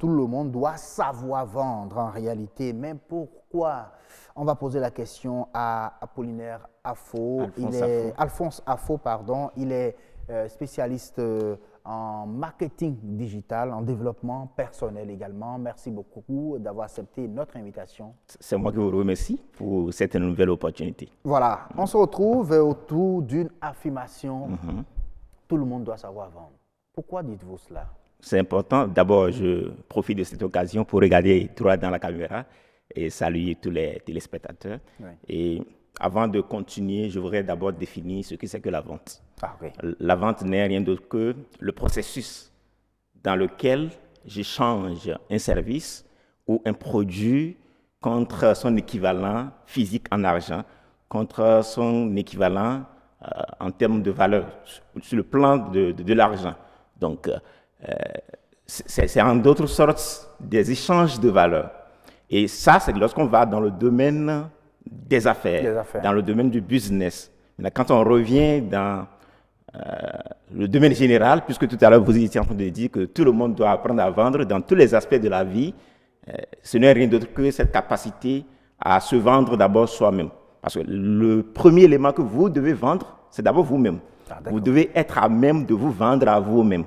tout le monde doit savoir vendre en réalité. Mais pourquoi? On va poser la question à Apollinaire Affo. Alphonse Affo, pardon. Il est spécialiste en marketing digital, en développement personnel également. Merci beaucoup d'avoir accepté notre invitation. C'est moi qui vous remercie pour cette nouvelle opportunité. Voilà, on se retrouve autour d'une affirmation. Tout le monde doit savoir vendre. Pourquoi dites-vous cela? C'est important. D'abord, je profite de cette occasion pour regarder droit dans la caméra et saluer tous les téléspectateurs. Oui. Et avant de continuer, je voudrais d'abord définir ce que c'est que la vente. La vente n'est rien d'autre que le processus dans lequel j'échange un service ou un produit contre son équivalent physique en argent, contre son équivalent en termes de valeur, sur le plan de l'argent. Donc, c'est en d'autres sortes des échanges de valeurs. Et ça, c'est lorsqu'on va dans le domaine des affaires, dans le domaine du business. Maintenant, quand on revient dans le domaine général, puisque tout à l'heure vous étiez en train de dire que tout le monde doit apprendre à vendre dans tous les aspects de la vie, ce n'est rien d'autre que cette capacité à se vendre d'abord soi-même. Parce que le premier élément que vous devez vendre, c'est d'abord vous-même. Vous devez être à même de vous vendre à vous-même.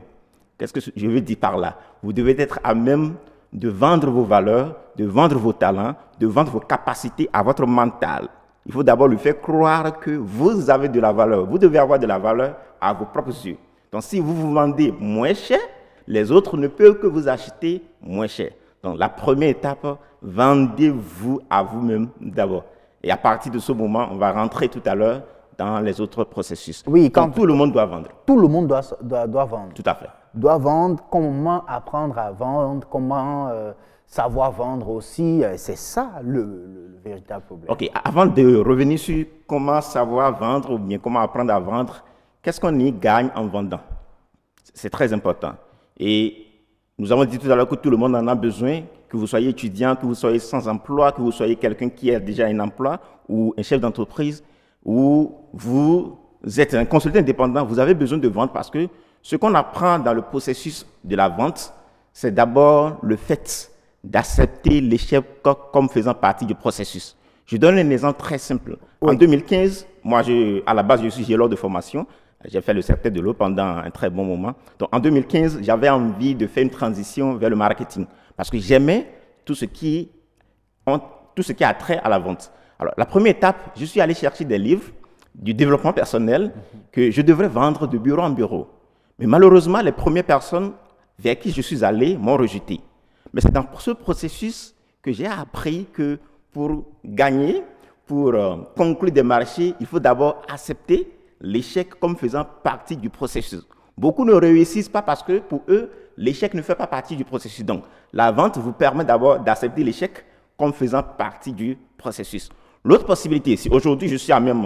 Qu'est-ce que je veux dire par là? Vous devez être à même de vendre vos valeurs, de vendre vos talents, de vendre vos capacités à votre mental. Il faut d'abord lui faire croire que vous avez de la valeur. Vous devez avoir de la valeur à vos propres yeux. Donc, si vous vous vendez moins cher, les autres ne peuvent que vous acheter moins cher. Donc, la première étape, vendez-vous à vous-même d'abord. Et à partir de ce moment, on va rentrer tout à l'heure dans les autres processus. Oui, quand tout le monde doit vendre. Tout le monde doit vendre. Tout à fait. Doit vendre, comment apprendre à vendre, comment savoir vendre aussi. C'est ça le véritable problème. OK, avant de revenir sur comment savoir vendre ou bien comment apprendre à vendre, qu'est-ce qu'on y gagne en vendant? C'est très important. Et nous avons dit tout à l'heure que tout le monde en a besoin, que vous soyez étudiant, que vous soyez sans emploi, que vous soyez quelqu'un qui a déjà un emploi ou un chef d'entreprise, ou vous êtes un consultant indépendant, vous avez besoin de vendre parce que ce qu'on apprend dans le processus de la vente, c'est d'abord le fait d'accepter l'échec comme faisant partie du processus. Je donne un exemple très simple. Oui. En 2015, moi, à la base, je suis géologue de formation. J'ai fait le secteur de l'eau pendant un très bon moment. Donc, en 2015, j'avais envie de faire une transition vers le marketing parce que j'aimais tout ce qui a trait à la vente. Alors, la première étape, je suis allé chercher des livres du développement personnel que je devrais vendre de bureau en bureau. Mais malheureusement, les premières personnes vers qui je suis allé m'ont rejeté. Mais c'est dans ce processus que j'ai appris que pour gagner, pour conclure des marchés, il faut d'abord accepter l'échec comme faisant partie du processus. Beaucoup ne réussissent pas parce que pour eux, l'échec ne fait pas partie du processus. Donc, la vente vous permet d'abord d'accepter l'échec comme faisant partie du processus. L'autre possibilité, si aujourd'hui je suis à même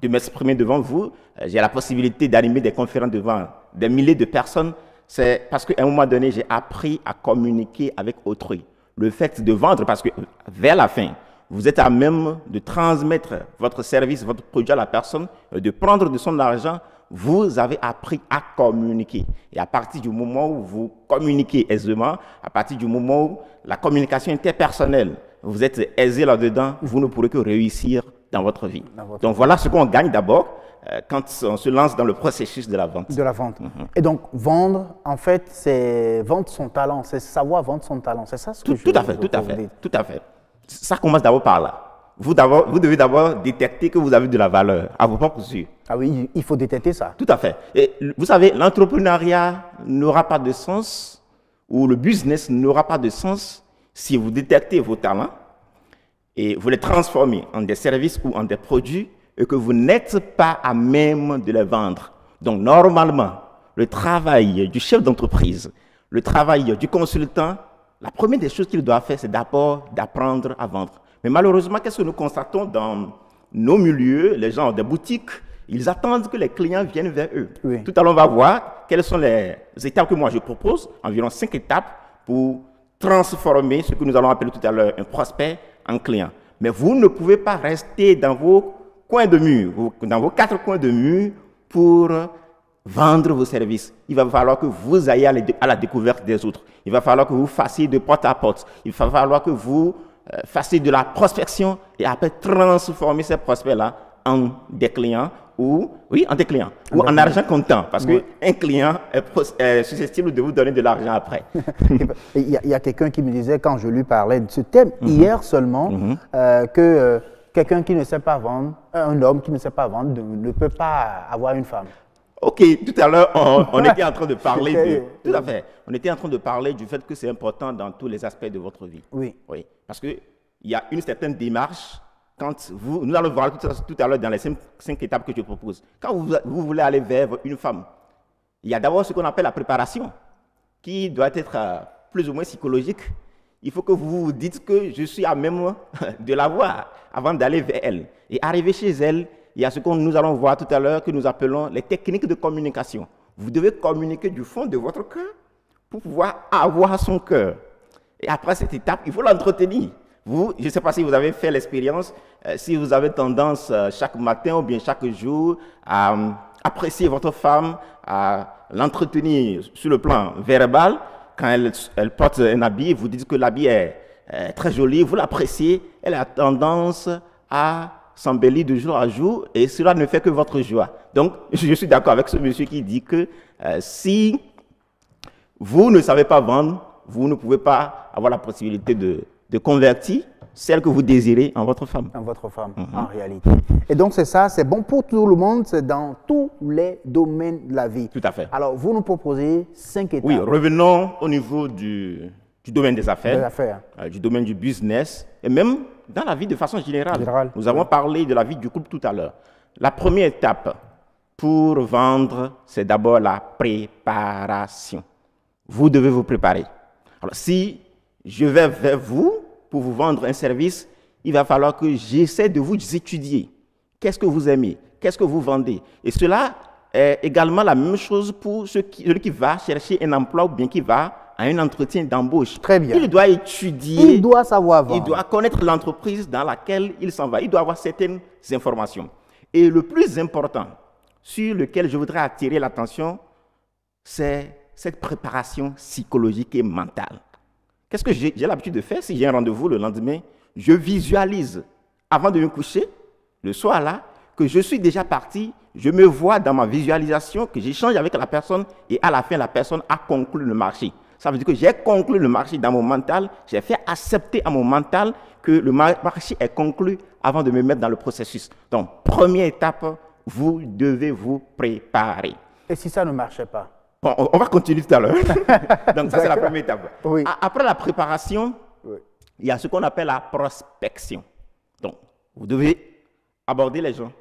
de m'exprimer devant vous, j'ai la possibilité d'animer des conférences devant des milliers de personnes, c'est parce qu'à un moment donné, j'ai appris à communiquer avec autrui. Le fait de vendre, parce que vers la fin, vous êtes à même de transmettre votre service, votre produit à la personne, de prendre de son argent, vous avez appris à communiquer. Et à partir du moment où vous communiquez aisément, à partir du moment où la communication interpersonnelle, vous êtes aisé là-dedans, vous ne pourrez que réussir dans votre vie. Donc voilà ce qu'on gagne d'abord quand on se lance dans le processus de la vente. De la vente. Et donc vendre, en fait, c'est vendre son talent, c'est savoir vendre son talent, c'est ça ce que tout à fait. Ça commence d'abord par là. Vous devez d'abord détecter que vous avez de la valeur à vos propres yeux. Ah oui, il faut détecter ça. Tout à fait. Et vous savez, l'entrepreneuriat n'aura pas de sens ou le business n'aura pas de sens si vous détectez vos talents et vous les transformez en des services ou en des produits et que vous n'êtes pas à même de les vendre. Donc, normalement, le travail du chef d'entreprise, le travail du consultant, la première des choses qu'il doit faire, c'est d'abord d'apprendre à vendre. Mais malheureusement, qu'est-ce que nous constatons dans nos milieux? Les gens ont des boutiques, ils attendent que les clients viennent vers eux. Oui. Tout à l'heure, on va voir quelles sont les étapes que moi je propose, environ 5 étapes pour transformer ce que nous allons appeler tout à l'heure un prospect en client. Mais vous ne pouvez pas rester dans vos coins de mur, dans vos 4 coins de mur pour vendre vos services. Il va falloir que vous ayez à la découverte des autres. Il va falloir que vous fassiez de porte à porte. Il va falloir que vous fassiez de la prospection et après transformer ces prospects-là en des clients ou en argent comptant. Parce qu'un client est susceptible de vous donner de l'argent après. Il y a quelqu'un qui me disait, quand je lui parlais de ce thème, hier seulement, que quelqu'un qui ne sait pas vendre, un homme qui ne sait pas vendre, ne peut pas avoir une femme. Ok, tout à l'heure, on était en train de parler tout à fait. On était en train de parler du fait que c'est important dans tous les aspects de votre vie. Oui. Parce qu'il y a une certaine démarche. Nous allons voir tout à l'heure dans les 5 étapes que je propose. Quand vous voulez aller vers une femme, il y a d'abord ce qu'on appelle la préparation, qui doit être plus ou moins psychologique. Il faut que vous vous dites que je suis à même de la voir avant d'aller vers elle. Et arriver chez elle, il y a ce que nous allons voir tout à l'heure que nous appelons les techniques de communication. Vous devez communiquer du fond de votre cœur pour pouvoir avoir son cœur. Et après cette étape, il faut l'entretenir. Je ne sais pas si vous avez fait l'expérience, si vous avez tendance chaque matin ou bien chaque jour à apprécier votre femme, à l'entretenir sur le plan verbal. Quand elle porte un habit, vous dites que l'habit est très joli, vous l'appréciez, elle a tendance à s'embellir de jour à jour et cela ne fait que votre joie. Donc, je suis d'accord avec ce monsieur qui dit que si vous ne savez pas vendre, vous ne pouvez pas avoir la possibilité de convertir celle que vous désirez en votre femme. En votre femme, en réalité. Et donc, c'est ça, c'est bon pour tout le monde, c'est dans tous les domaines de la vie. Tout à fait. Alors, vous nous proposez 5 étapes. Oui, revenons au niveau du domaine des affaires, du domaine du business, et même dans la vie de façon générale. Nous avons parlé de la vie du couple tout à l'heure. La première étape pour vendre, c'est d'abord la préparation. Vous devez vous préparer. Alors, si je vais vers vous pour vous vendre un service, il va falloir que j'essaie de vous étudier. Qu'est-ce que vous aimez? Qu'est-ce que vous vendez? Et cela est également la même chose pour celui qui va chercher un emploi ou bien qui va à un entretien d'embauche. Très bien. Il doit étudier. Il doit savoir vendre. Il doit connaître l'entreprise dans laquelle il s'en va. Il doit avoir certaines informations. Et le plus important, sur lequel je voudrais attirer l'attention, c'est cette préparation psychologique et mentale. Qu'est-ce que j'ai l'habitude de faire si j'ai un rendez-vous le lendemain? Je visualise, avant de me coucher, le soir là, que je suis déjà parti, je me vois dans ma visualisation, que j'échange avec la personne et à la fin, la personne a conclu le marché. Ça veut dire que j'ai conclu le marché dans mon mental, j'ai fait accepter à mon mental que le marché est conclu avant de me mettre dans le processus. Donc, première étape, vous devez vous préparer. Et si ça ne marchait pas? Bon, on va continuer tout à l'heure. Donc, ça, c'est la première étape. Oui. Après la préparation, il y a ce qu'on appelle la prospection. Donc, vous devez aborder les gens.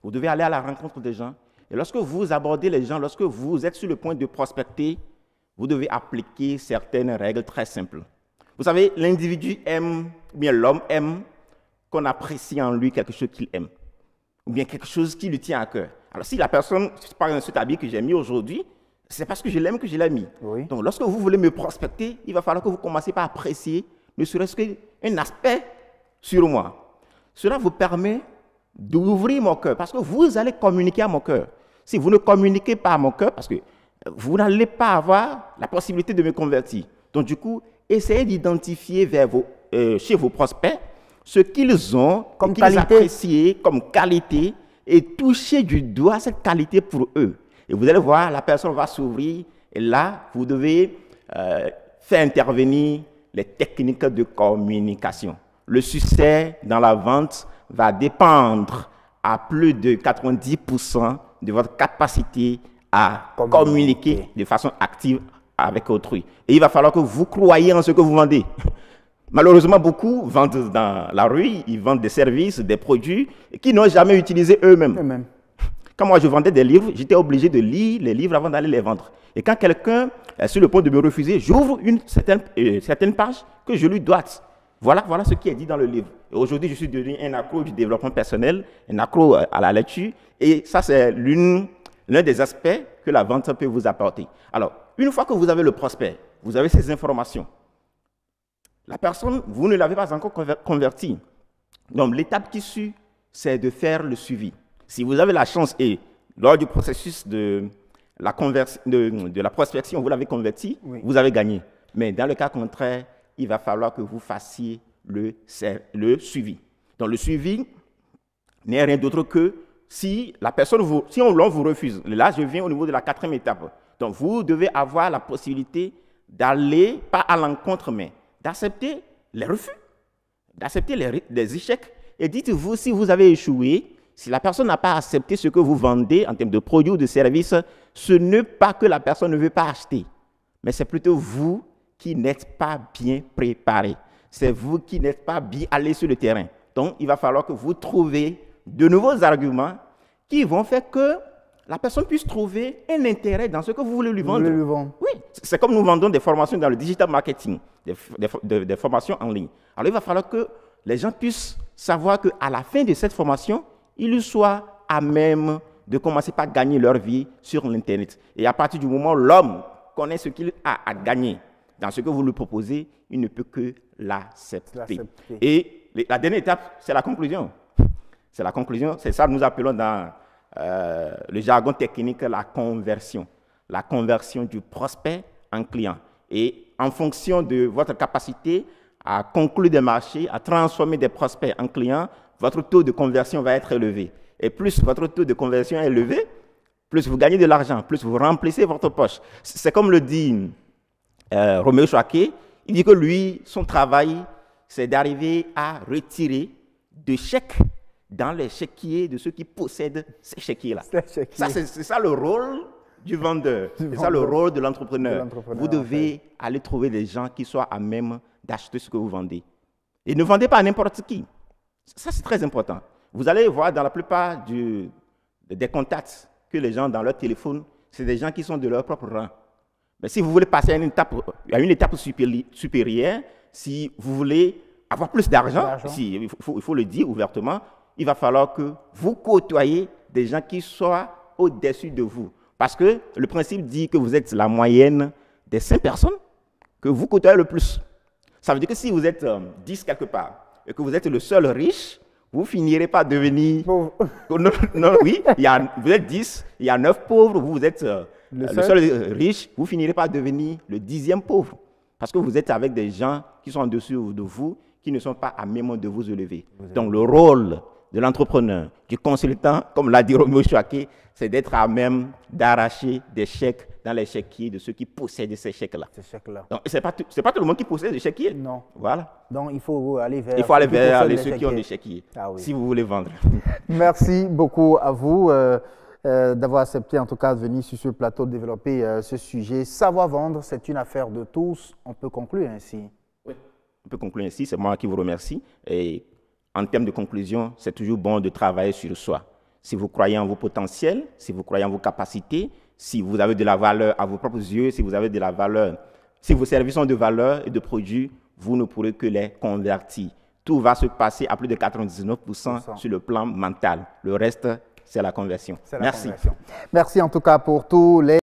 Vous devez aller à la rencontre des gens. Et lorsque vous abordez les gens, lorsque vous êtes sur le point de prospecter, vous devez appliquer certaines règles très simples. Vous savez, l'individu aime, ou bien l'homme aime qu'on apprécie en lui quelque chose qu'il aime, ou bien quelque chose qui lui tient à cœur. Alors, si la personne, par exemple, cet habit que j'ai mis aujourd'hui, c'est parce que je l'aime que je l'ai mis. Oui. Donc, lorsque vous voulez me prospecter, il va falloir que vous commenciez par apprécier ne serait-ce qu'un aspect sur moi. Cela vous permet d'ouvrir mon cœur, parce que vous allez communiquer à mon cœur. Si vous ne communiquez pas à mon cœur, parce que vous n'allez pas avoir la possibilité de me convertir. Donc, du coup, essayez d'identifier chez vos prospects ce qu'ils ont, comme qu'ils apprécient comme qualité, et toucher du doigt cette qualité pour eux. Et vous allez voir, la personne va s'ouvrir, et là, vous devez faire intervenir les techniques de communication. Le succès dans la vente va dépendre à plus de 90% de votre capacité à communiquer de façon active avec autrui. Et il va falloir que vous croyiez en ce que vous vendez. Malheureusement, beaucoup vendent dans la rue, ils vendent des services, des produits qu'ils n'ont jamais utilisés eux-mêmes. Quand moi je vendais des livres, j'étais obligé de lire les livres avant d'aller les vendre. Et quand quelqu'un est sur le point de me refuser, j'ouvre une certaine page que je lui doite. Voilà ce qui est dit dans le livre. Et aujourd'hui, je suis devenu un accro du développement personnel, un accro à la lecture. Et ça, c'est l'un des aspects que la vente peut vous apporter. Alors, une fois que vous avez le prospect, vous avez ces informations. La personne, vous ne l'avez pas encore convertie. Donc, l'étape qui suit, c'est de faire le suivi. Si vous avez la chance et lors du processus de de la prospection, vous l'avez converti, Oui. vous avez gagné. Mais dans le cas contraire, il va falloir que vous fassiez le suivi. Donc le suivi n'est rien d'autre que si la personne l'on vous refuse. Là, je viens au niveau de la 4e étape. Donc vous devez avoir la possibilité d'aller, pas à l'encontre, mais d'accepter les refus, d'accepter les échecs. Et dites-vous, si vous avez échoué, si la personne n'a pas accepté ce que vous vendez en termes de produits ou de services, ce n'est pas que la personne ne veut pas acheter, mais c'est plutôt vous qui n'êtes pas bien préparé. C'est vous qui n'êtes pas bien allé sur le terrain. Donc, il va falloir que vous trouviez de nouveaux arguments qui vont faire que la personne puisse trouver un intérêt dans ce que vous voulez lui vendre. Oui, c'est comme nous vendons des formations dans le digital marketing, des formations en ligne. Alors, il va falloir que les gens puissent savoir qu'à la fin de cette formation, ils soient à même de commencer par gagner leur vie sur l'Internet. Et à partir du moment où l'homme connaît ce qu'il a à gagner dans ce que vous lui proposez, il ne peut que l'accepter. Et la dernière étape, c'est la conclusion. C'est la conclusion, c'est ça que nous appelons dans le jargon technique la conversion. La conversion du prospect en client. Et en fonction de votre capacité à conclure des marchés, à transformer des prospects en clients, votre taux de conversion va être élevé. Et plus votre taux de conversion est élevé, plus vous gagnez de l'argent, plus vous remplissez votre poche. C'est comme le dit Roméo Chouaké, il dit que lui, son travail, c'est d'arriver à retirer des chèques dans les chéquiers de ceux qui possèdent ces chéquiers-là. C'est ça le rôle du vendeur, c'est ça le rôle de l'entrepreneur. Vous devez aller trouver des gens qui soient à même d'acheter ce que vous vendez. Et ne vendez pas à n'importe qui. Ça, c'est très important. Vous allez voir dans la plupart des contacts que les gens dans leur téléphone, c'est des gens qui sont de leur propre rang. Mais si vous voulez passer à une étape supérieure, si vous voulez avoir plus d'argent, il faut le dire ouvertement, il va falloir que vous côtoyez des gens qui soient au-dessus de vous. Parce que le principe dit que vous êtes la moyenne des 5 personnes que vous côtoyez le plus. Ça veut dire que si vous êtes 10 quelque part et que vous êtes le seul riche, vous finirez par devenir... non, oui, vous êtes 10, il y a 9 pauvres, vous êtes le seul riche, vous finirez par devenir le 10e pauvre. Parce que vous êtes avec des gens qui sont en dessous de vous, qui ne sont pas à même de vous élever. Donc le rôle de l'entrepreneur, du consultant, comme l'a dit Roméo Chouaké, c'est d'être à même d'arracher des chèques dans les chéquiers de ceux qui possèdent ces chèques-là. Donc, ce n'est pas tout le monde qui possède des chéquiers. Non. Voilà. Donc, il faut aller vers, ceux qui ont des chéquiers, si vous voulez vendre. Merci beaucoup à vous d'avoir accepté, en tout cas, de venir sur ce plateau développer ce sujet. Savoir vendre, c'est une affaire de tous. On peut conclure ainsi. Oui, on peut conclure ainsi. C'est moi qui vous remercie. Et en termes de conclusion, c'est toujours bon de travailler sur soi. Si vous croyez en vos potentiels, si vous croyez en vos capacités, si vous avez de la valeur à vos propres yeux, si vous avez de la valeur, si vos services ont de valeur et de produits, vous ne pourrez que les convertir. Tout va se passer à plus de 99% sur le plan mental. Le reste, c'est la conversion. Merci. Merci en tout cas pour tous les